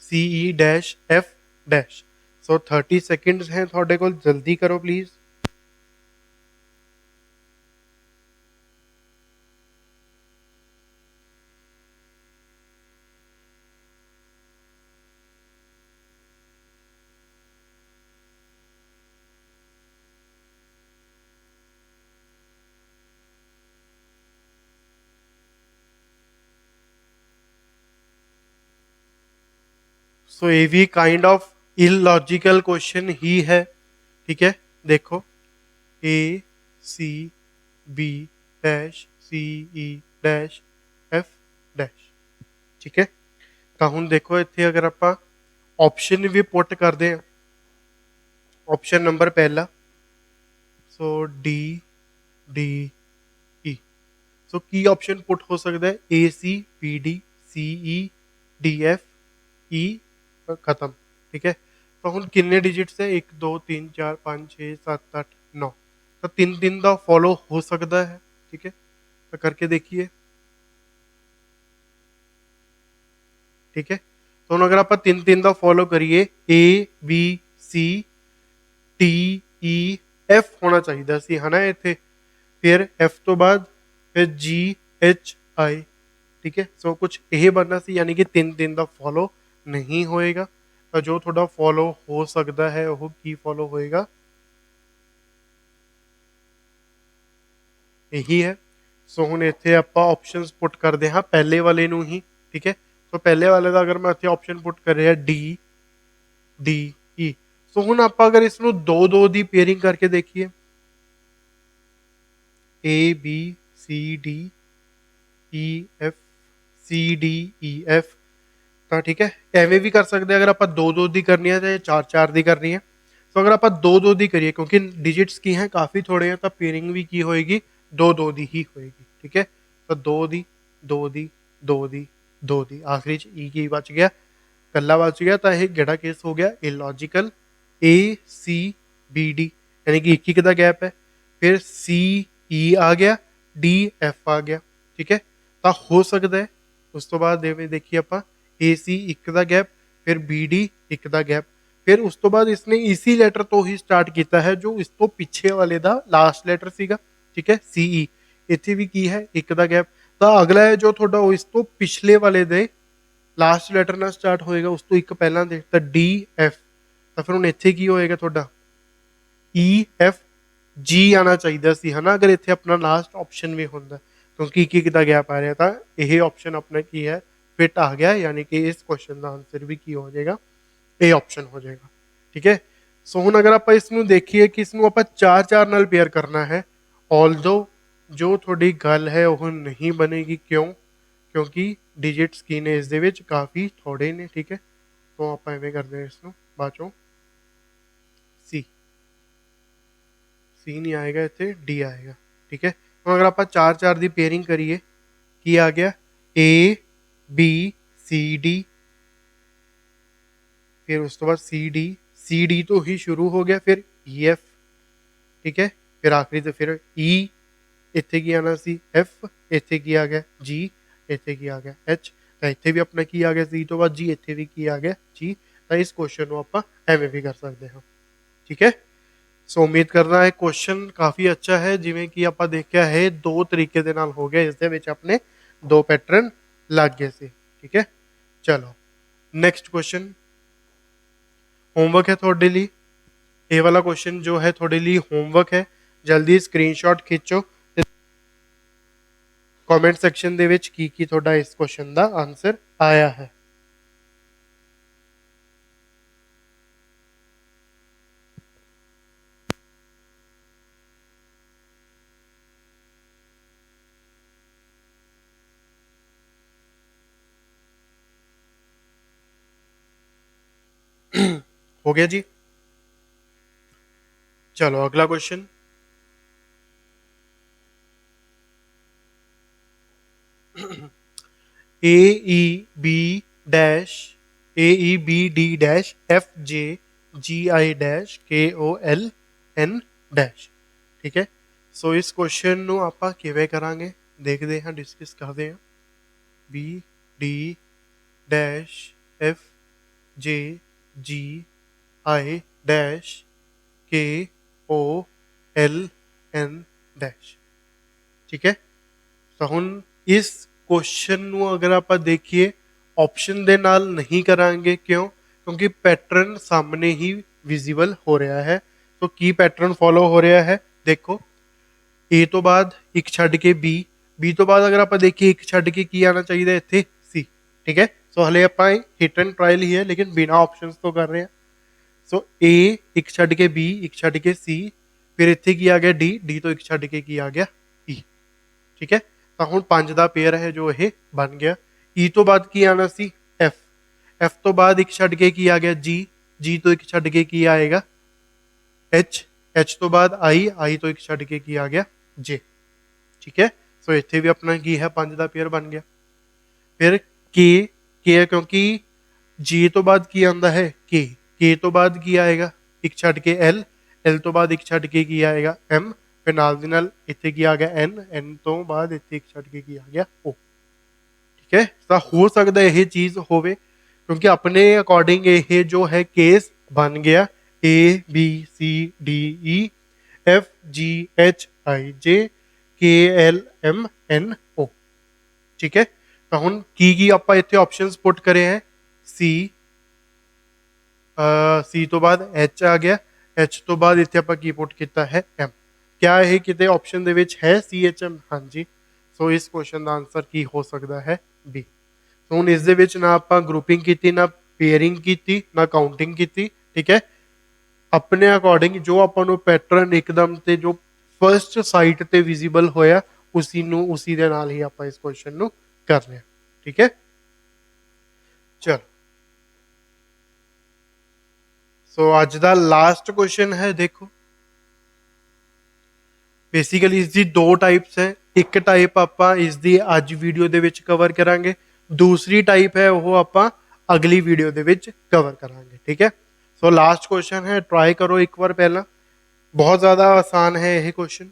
सी ई डैश एफ डैश। सो 30 सेकंड्स हैं थोड़े को, जल्दी करो प्लीज़। सो ये भी काइंड ऑफ इलॉजिकल क्वेश्चन ही है, ठीक है। देखो ए सी बी डैश सी ई डैश एफ डैश, ठीक है। ਤਾਂ ਹੁਣ ਦੇਖੋ ਇੱਥੇ ਅਗਰ ਆਪਾਂ ਆਪਸ਼ਨ ਵੀ ਪੁੱਟ ਕਰਦੇ ਹਾਂ, ਆਪਸ਼ਨ ਨੰਬਰ ਪਹਿਲਾ, ਸੋ ਡੀ ਡੀ ਈ, ਸੋ ਕੀ ਆਪਸ਼ਨ ਪੁੱਟ ਹੋ ਸਕਦਾ ਹੈ, ਏ ਸੀ ਬੀ ਡੀ ਸੀ ਈ डी एफ ई खत्म, ठीक है। तो ਹੁਣ ਕਿੰਨੇ ਡਿਜਿਟਸ ਹੈ, 1 2 3 4 5 6 7 8 9, ਤਾਂ 3 3 ਦਾ ਫੋਲੋ ਹੋ ਸਕਦਾ ਹੈ, ठीक है। तो करके देखिए, ठीक है। तो ਹੁਣ ਅਗਰ ਆਪਾਂ 3 3 ਦਾ ਫੋਲੋ ਕਰੀਏ, A B C T E F ਹੋਣਾ ਚਾਹੀਦਾ ਸੀ, ਹਨਾ ਇੱਥੇ, ਫਿਰ एफ ਤੋਂ ਬਾਅਦ ਫਿਰ जी एच आई, ठीक है। सो कुछ यह बनना सी, यानी कि 3 3 ਦਾ फॉलो नहीं होएगा। तो जो थोड़ा फॉलो हो सकता है वो की फॉलो होएगा, यही है। सो ਹੁਣ ਇੱਥੇ ਆਪਾਂ ਆਪਸ਼ਨਸ ਪੁੱਟ ਕਰਦੇ ਹਾਂ ਪਹਿਲੇ ਵਾਲੇ ਨੂੰ ਹੀ, ठीक है। ਸੋ ਪਹਿਲੇ ਵਾਲੇ ਦਾ ਅਗਰ ਮੈਂ ਇੱਥੇ ਆਪਸ਼ਨ ਪੁੱਟ ਕਰ ਰਿਹਾ डी डी ई, ਸੋ ਹੁਣ ਆਪਾਂ ਅਗਰ ਇਸ ਨੂੰ 2 2 ਦੀ ਪੇਅਰਿੰਗ ਕਰਕੇ ਦੇਖੀਏ, A B C D E F C D E F, ਤਾਂ ਠੀਕ ਹੈ। ਐਵੇਂ ਵੀ ਕਰ ਸਕਦੇ ਅਗਰ ਆਪਾਂ 2 2 ਦੀ ਕਰਨੀ ਹੈ ਜਾਂ 4 4 ਦੀ ਕਰਨੀ ਹੈ। ਸੋ ਅਗਰ ਆਪਾਂ 2 2 ਦੀ ਕਰੀਏ, ਕਿਉਂਕਿ ਡਿਜਿਟਸ ਕੀ ਹੈ ਕਾਫੀ ਥੋੜੇ ਹੈ, ਤਾਂ ਪੇਅਰਿੰਗ ਵੀ ਕੀ ਹੋਏਗੀ, 2 2 ਦੀ ਹੀ ਹੋਏਗੀ, ਠੀਕ ਹੈ। ਤਾਂ 2 ਦੀ 2 ਦੀ 2 ਦੀ 2 ਦੀ, ਆਖਰੀ ਚ ਈ ਕੀ ਬਚ ਗਿਆ, ਕੱਲਾ ਬਚ ਗਿਆ। ਤਾਂ ਇਹ ਕਿਹੜਾ ਕੇਸ ਹੋ ਗਿਆ, ਇਲੌਜੀਕਲ। ਏ ਸੀ ਬੀ ਡੀ यानी कि 1 1 ਦਾ ਗੈਪ ਹੈ, ਫਿਰ ਸੀ ਈ ਆ ਗਿਆ, ਡੀ ਐਫ ਆ ਗਿਆ, ਠੀਕ ਹੈ। ਤਾਂ ਹੋ ਸਕਦਾ ਹੈ ਉਸ ਤੋਂ ਬਾਅਦ ਜਿਵੇਂ ਦੇਖੀਏ ਆਪਾਂ, ਏ ਸੀ 1 ਦਾ ਗੈਪ, ਫਿਰ ਬੀ ਡੀ 1 ਦਾ ਗੈਪ, ਫਿਰ ਉਸ ਤੋਂ ਬਾਅਦ ਇਸਨੇ ਇਸੀ ਲੈਟਰ ਤੋਂ ਹੀ ਸਟਾਰਟ ਕੀਤਾ ਹੈ ਜੋ ਇਸ ਤੋਂ ਪਿੱਛੇ ਵਾਲੇ ਦਾ ਲਾਸਟ ਲੈਟਰ ਸੀਗਾ, ਠੀਕ ਹੈ, ਸੀ ਈ। ਇੱਥੇ ਵੀ ਕੀ ਹੈ, 1 ਦਾ ਗੈਪ। ਤਾਂ ਅਗਲਾ ਹੈ ਜੋ ਤੁਹਾਡਾ ਉਹ ਇਸ ਤੋਂ ਪਿਛਲੇ ਵਾਲੇ ਦੇ ਲਾਸਟ ਲੈਟਰ ਨਾਲ ਸਟਾਰਟ ਹੋਏਗਾ, ਉਸ ਤੋਂ ਇੱਕ ਪਹਿਲਾਂ ਦੇ, ਤਾਂ ਡੀ ਐਫ। ਤਾਂ ਫਿਰ ਹੁਣ ਇੱਥੇ ਕੀ ਹੋਏਗਾ ਤੁਹਾਡਾ, ਈ ਐਫ ਜੀ ਆਣਾ ਚਾਹੀਦਾ ਸੀ, ਹਨਾ, ਅਗਰ ਇੱਥੇ ਆਪਣਾ ਲਾਸਟ ਆਪਸ਼ਨ ਵੀ ਹੁੰਦਾ, ਕਿਉਂਕਿ 1 1 ਦਾ ਗੈਪ ਆ ਰਿਹਾ। ਤਾਂ ਇਹ ਆਪਸ਼ਨ ਆਪਣਾ ਕੀ ਹੈ, ਫਿਟ ਆ ਗਿਆ, यानी कि इस क्वेश्चन का आंसर भी की हो जाएगा, ए ऑप्शन हो जाएगा, ठीक है। सो ਹੁਣ ਅਗਰ ਆਪਾਂ ਇਸ ਨੂੰ ਦੇਖੀਏ ਕਿ ਇਸ ਨੂੰ ਆਪਾਂ 4 4 ਨਾਲ ਪੇਅਰ ਕਰਨਾ ਹੈ, ਆਲਦੋ ਜੋ ਤੁਹਾਡੀ ਗੱਲ ਹੈ ਉਹ ਨਹੀਂ ਬਣੇਗੀ, ਕਿਉਂ, ਕਿਉਂਕਿ ਡਿਜਿਟਸ ਕੀ ਨੇ ਇਸ ਦੇ ਵਿੱਚ ਕਾਫੀ ਥੋੜੇ ਨੇ, ਠੀਕ ਹੈ। तो ਆਪਾਂ ਐਵੇਂ ਕਰਦੇ ਹਾਂ, ਇਸ ਨੂੰ ਬਾਅਦ ਚੋਂ ਸੀ ਸੀ ਨਹੀਂ ਆਏਗਾ, ਇੱਥੇ ਡੀ ਆਏਗਾ, ਠੀਕ ਹੈ। ਹੁਣ ਅਗਰ ਆਪਾਂ 4 4 ਦੀ ਪੇਅਰਿੰਗ ਕਰੀਏ, ਕੀ ਆ ਗਿਆ, ਏ बी सी डी, फिर उस तो बाद सी डी तो ही शुरू हो गया, फिर ई एफ, ठीक है, फिर आखिरी तो फिर ई, इत्थे की आना सी एफ, इत्थे की आ गया जी, इत्थे की आ गया एच, तो इत्थे भी अपना की आ गया सी तो बाद जी, इत्थे भी की आ गया जी। तो इस क्वेश्चन को आप एवें भी कर सकते हैं, ठीक है। सो उम्मीद करना है क्वेश्चन काफ़ी अच्छा है, जिमें कि आप देखा है 2 तरीके दे नाल हो गया, इस दे विच अपने 2 पैटर्न लग गए से, ठीक है। चलो नेक्स्ट क्वेश्चन होमवर्क है थोड़े लिए, ये वाला क्वेश्चन जो है थोड़े लिए होमवर्क है, जल्दी स्क्रीनशॉट खींचो, कमेंट सेक्शन दे विच की थोड़ा इस क्वेश्चन का आंसर आया है। हो गया जी। चलो अगला question, A E B dash A E B D dash F J G I dash K O L N dash, ठीक है। सो इस क्वेश्चन ਨੂੰ ਆਪਾਂ ਕਿਵੇਂ ਕਰਾਂਗੇ ਦੇਖਦੇ ਹਾਂ, ਡਿਸਕਸ ਕਰਦੇ ਹਾਂ। B D dash F J G I dash K O L N dash, ठीक है। तो ਹੁਣ ਇਸ क्वेश्चन ਨੂੰ अगर आप देखिए ऑप्शन ਦੇ ਨਾਲ नहीं करांगे, क्यों, क्योंकि पैटर्न सामने ही विजिबल हो रहा है। तो की पैटर्न फॉलो हो रहा है, देखो ए तो बाद 1 ਛੱਡ के बी, बी तो बाद अगर आप देखिए 1 ਛੱਡ के की आना चाहिए इत्थे सी, ठीक है। ਸੋ ਹਲੇ ਆਪਾਂ ਹਿੱਟ ਐਂਡ ਟਰਾਇਲ ਹੀ ਹੈ, ਲੇਕਿਨ ਬਿਨਾ ਆਪਸ਼ਨਸ ਤੋਂ ਕਰ ਰਹੇ ਹਾਂ। ਸੋ ਏ ਇੱਕ ਛੱਡ ਕੇ ਬੀ, ਇੱਕ ਛੱਡ ਕੇ ਸੀ, ਫਿਰ ਇੱਥੇ ਕੀ ਆ ਗਿਆ ਡੀ, ਡੀ ਤੋਂ ਇੱਕ ਛੱਡ ਕੇ ਕੀ ਆ ਗਿਆ ਈ। ਠੀਕ ਹੈ, ਤਾਂ ਹੁਣ 5 ਦਾ ਪੇਅਰ ਹੈ ਜੋ ਇਹ ਬਣ ਗਿਆ। ਈ ਤੋਂ ਬਾਅਦ ਕੀ ਆਣਾ ਸੀ ਐਫ, ਐਫ ਤੋਂ ਬਾਅਦ ਇੱਕ ਛੱਡ ਕੇ ਕੀ ਆ ਗਿਆ ਜੀ, ਜੀ ਤੋਂ ਇੱਕ ਛੱਡ ਕੇ ਕੀ ਆਏਗਾ ਐਚ, ਐਚ ਤੋਂ ਬਾਅਦ ਆਈ, ਆਈ ਤੋਂ ਇੱਕ ਛੱਡ ਕੇ ਕੀ ਆ ਗਿਆ ਜੇ। ਠੀਕ ਹੈ, ਸੋ ਇੱਥੇ ਵੀ ਆਪਣਾ ਕੀ ਹੈ 5 ਦਾ ਪੇਅਰ ਬਣ ਗਿਆ। ਫਿਰ ਕੇ, ਕੇ ਹੈ ਕਿਉਂਕਿ ਜੀ ਤੋਂ ਬਾਅਦ ਕੀ ਆਉਂਦਾ ਹੈ ਕੇ, ਕੇ ਤੋਂ ਬਾਅਦ ਕੀ ਆਏਗਾ ਇੱਕ ਛੱਡ ਕੇ ਐਲ, ਐਲ ਤੋਂ ਬਾਅਦ ਇੱਕ ਛੱਡ ਕੇ ਕੀ ਆਏਗਾ ਐਮ, ਫਿਰ ਨਾਲ ਦੀ ਨਾਲ ਇੱਥੇ ਕੀ ਆ ਗਿਆ ਐਨ, ਐਨ ਤੋਂ ਬਾਅਦ ਇੱਥੇ ਇੱਕ ਛੱਡ ਕੇ ਕੀ ਆ ਗਿਆ ਓ। ਠੀਕ ਹੈ, ਤਾਂ ਹੋ ਸਕਦਾ ਇਹ ਚੀਜ਼ ਹੋਵੇ, ਕਿਉਂਕਿ ਆਪਣੇ ਅਕੋਰਡਿੰਗ ਇਹ ਜੋ ਹੈ ਕੇਸ ਬਣ ਗਿਆ A B C D E F ਜੀ ਐਚ ਆਈ ਜੇ ਕੇ ਐਲ ਐਮ ਐਨ ਓ। ਠੀਕ ਹੈ, ਤਾਂ ਹੁਣ ਕੀ ਆਪਾਂ ਇੱਥੇ ਆਪਸ਼ਨਸ ਪੁੱਟ ਕਰੇ ਹੈ ਸੀ, ਸੀ ਤੋਂ ਬਾਅਦ ਐਚ ਆ ਗਿਆ, ਐਚ ਤੋਂ ਬਾਅਦ ਇੱਥੇ ਆਪਾਂ ਕੀ ਪੁੱਟ ਕੀਤਾ ਹੈ ਐਮ। ਕਿਆ ਇਹ ਕਿਤੇ ਆਪਸ਼ਨ ਦੇ ਵਿੱਚ ਹੈ ਸੀ ਐਚ ਐਮ? ਹਾਂਜੀ। ਸੋ ਇਸ ਕੁਐਸਚਨ ਦਾ ਆਨਸਰ ਕੀ ਹੋ ਸਕਦਾ ਹੈ ਬੀ। ਸੋ ਹੁਣ ਇਸ ਦੇ ਵਿੱਚ ਨਾ ਆਪਾਂ ਗਰੁੱਪਿੰਗ ਕੀਤੀ, ਨਾ ਪੇਅਰਿੰਗ ਕੀਤੀ, ਨਾ ਕਾਊਂਟਿੰਗ ਕੀਤੀ। ਠੀਕ ਹੈ, ਆਪਣੇ ਅਕੋਰਡਿੰਗ ਜੋ ਆਪਾਂ ਨੂੰ ਪੈਟਰਨ ਇੱਕਦਮ ਤੇ ਜੋ ਫਰਸਟ ਸਾਈਟ ਤੇ ਵਿਜ਼ੀਬਲ ਹੋਇਆ ਉਸੀ ਦੇ ਨਾਲ ਹੀ ਆਪਾਂ ਇਸ ਕੁਐਸਚਨ ਨੂੰ ਕਰ ਰਹੇ ਹਾਂ। ਠੀਕ ਹੈ, ਚਲੋ ਸੋ ਅੱਜ ਦਾ ਲਾਸਟ ਕੁਐਸਚਨ ਹੈ। ਦੇਖੋ ਬੇਸਿਕਲੀ ਇਸ ਦੀ ਦੋ ਟਾਈਪਸ ਹੈ। ਇੱਕ ਟਾਈਪ ਆਪਾਂ ਇਸ ਦੀ ਅੱਜ ਵੀਡੀਓ ਦੇ ਵਿੱਚ ਕਵਰ ਕਰਾਂਗੇ, ਦੂਸਰੀ ਟਾਈਪ ਹੈ ਉਹ ਆਪਾਂ ਅਗਲੀ ਵੀਡੀਓ ਦੇ ਵਿੱਚ ਕਵਰ ਕਰਾਂਗੇ। ਠੀਕ ਹੈ, ਸੋ ਲਾਸਟ ਕੁਐਸਚਨ ਹੈ, ਟਰਾਈ ਕਰੋ ਇੱਕ ਵਾਰ ਪਹਿਲਾਂ, ਬਹੁਤ ਜ਼ਿਆਦਾ ਆਸਾਨ ਹੈ ਇਹ ਕੁਐਸਚਨ।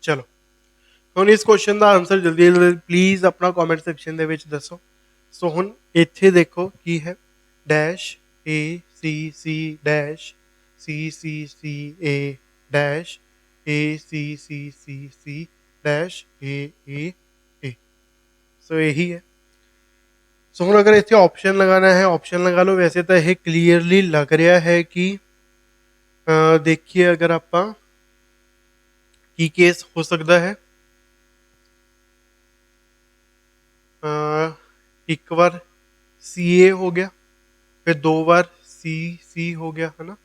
ਚਲੋ ਹੁਣ ਇਸ ਕੁਐਸਚਨ ਦਾ ਆਨਸਰ ਜਲਦੀ ਜਲਦੀ ਪਲੀਜ਼ ਆਪਣਾ ਕਮੈਂਟ ਸੈਕਸ਼ਨ ਦੇ ਵਿੱਚ ਦੱਸੋ। ਸੋ ਹੁਣ ਇੱਥੇ ਦੇਖੋ ਕੀ ਹੈ, dash A C C dash C C C A dash A C C C C dash ਏ ਏ ਏ। ਸੋ ਇਹੀ ਹੈ। ਸੋ ਹੁਣ ਅਗਰ ਇੱਥੇ ਆਪਸ਼ਨ ਲਗਾना है ऑप्शन लगा लो। वैसे तो यह क्लीयरली लग रहा है कि देखिए अगर ਆਪਾਂ ਕੀ ਕੇਸ ਹੋ ਸਕਦਾ ਹੈ, ਇੱਕ ਵਾਰ CA ਹੋ ਗਿਆ, ਫਿਰ ਦੋ ਵਾਰ CC ਹੋ ਗਿਆ है ना।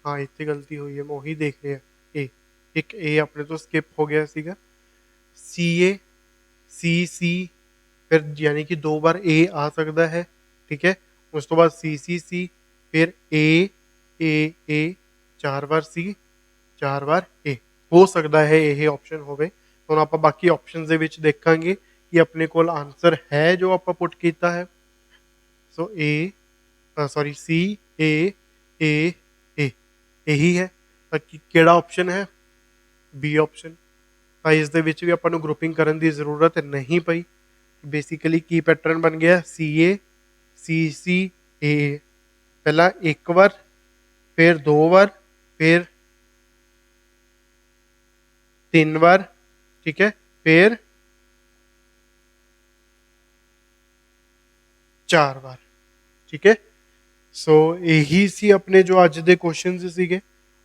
हाँ ਇੱਥੇ ਗਲਤੀ ਹੋਈ ਹੈ, ਮੈਂ ਉਹੀ ਦੇਖ ਰਿਹਾ ਏ, ਇੱਕ A ਆਪਣੇ ਤੋਂ ਸਕਿਪ ਹੋ ਗਿਆ ਸੀਗਾ। CA CC ਫਿਰ ਯਾਨੀ ਕਿ ਦੋ ਵਾਰ A ਆ ਸਕਦਾ ਹੈ। ਠੀਕ ਹੈ, ਉਸ ਤੋਂ ਬਾਅਦ CCC ਫਿਰ A ਚਾਰ ਵਾਰ C ਚਾਰ ਵਾਰ A ਹੋ ਸਕਦਾ ਹੈ ਇਹ ਆਪਸ਼ਨ ਹੋਵੇ। ਹੁਣ ਆਪਾਂ ਬਾਕੀ ਆਪਸ਼ਨਸ ਦੇ ਵਿੱਚ ਦੇਖਾਂਗੇ ਕਿ ਆਪਣੇ ਕੋਲ ਆਨਸਰ ਹੈ ਜੋ ਆਪਾਂ ਪੁੱਟ ਕੀਤਾ ਹੈ। ਸੋ C A ਇਹੀ ਹੈ। ਤਾਂ ਕਿਹੜਾ ਆਪਸ਼ਨ ਹੈ? B option. ਤਾਂ ਇਸ ਦੇ ਵਿੱਚ ਵੀ ਆਪਾਂ ਨੂੰ ਗਰੁੱਪਿੰਗ ਕਰਨ ਦੀ ਜ਼ਰੂਰਤ ਨਹੀਂ ਪਈ। ਬੇਸਿਕਲੀ ਕੀ ਪੈਟਰਨ ਬਣ ਗਿਆ CA CC A, ਪਹਿਲਾਂ ਇੱਕ ਵਾਰ ਫਿਰ ਦੋ ਵਾਰ ਫਿਰ ਤਿੰਨ ਵਾਰ। ਠੀਕ ਹੈ, ਫਿਰ ਚਾਰ ਵਾਰ। ਠੀਕ ਹੈ, ਸੋ ਇਹੀ ਸੀ ਆਪਣੇ ਜੋ ਅੱਜ ਦੇ ਕੁਐਸਚਨਸ ਸੀਗੇ।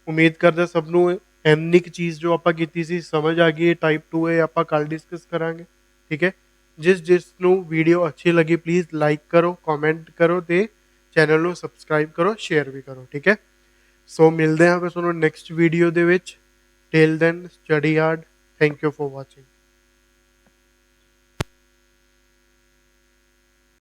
ਉਮੀਦ ਕਰਦਾ ਸਭ ਨੂੰ ਇੰਨੀ ਕੁ ਚੀਜ਼ ਜੋ ਆਪਾਂ ਕੀਤੀ ਸੀ ਸਮਝ ਆ ਗਈ। ਟਾਈਪ 2 ਹੈ ਆਪਾਂ ਕੱਲ ਡਿਸਕਸ ਕਰਾਂਗੇ। ਠੀਕ ਹੈ, ਜਿਸ ਨੂੰ ਵੀਡੀਓ ਅੱਛੀ ਲੱਗੀ ਪਲੀਜ਼ ਲਾਈਕ ਕਰੋ, ਕਮੈਂਟ ਕਰੋ ਤੇ ਚੈਨਲ ਨੂੰ ਸਬਸਕ੍ਰਾਈਬ ਕਰੋ, ਸ਼ੇਅਰ ਵੀ ਕਰੋ। ਠੀਕ ਹੈ, ਸੋ ਮਿਲਦੇ ਹਾਂ ਫਿਰ ਤੁਹਾਨੂੰ ਨੈਕਸਟ ਵੀਡੀਓ ਦੇ ਵਿੱਚ। Till then study hard. Thank you for watching.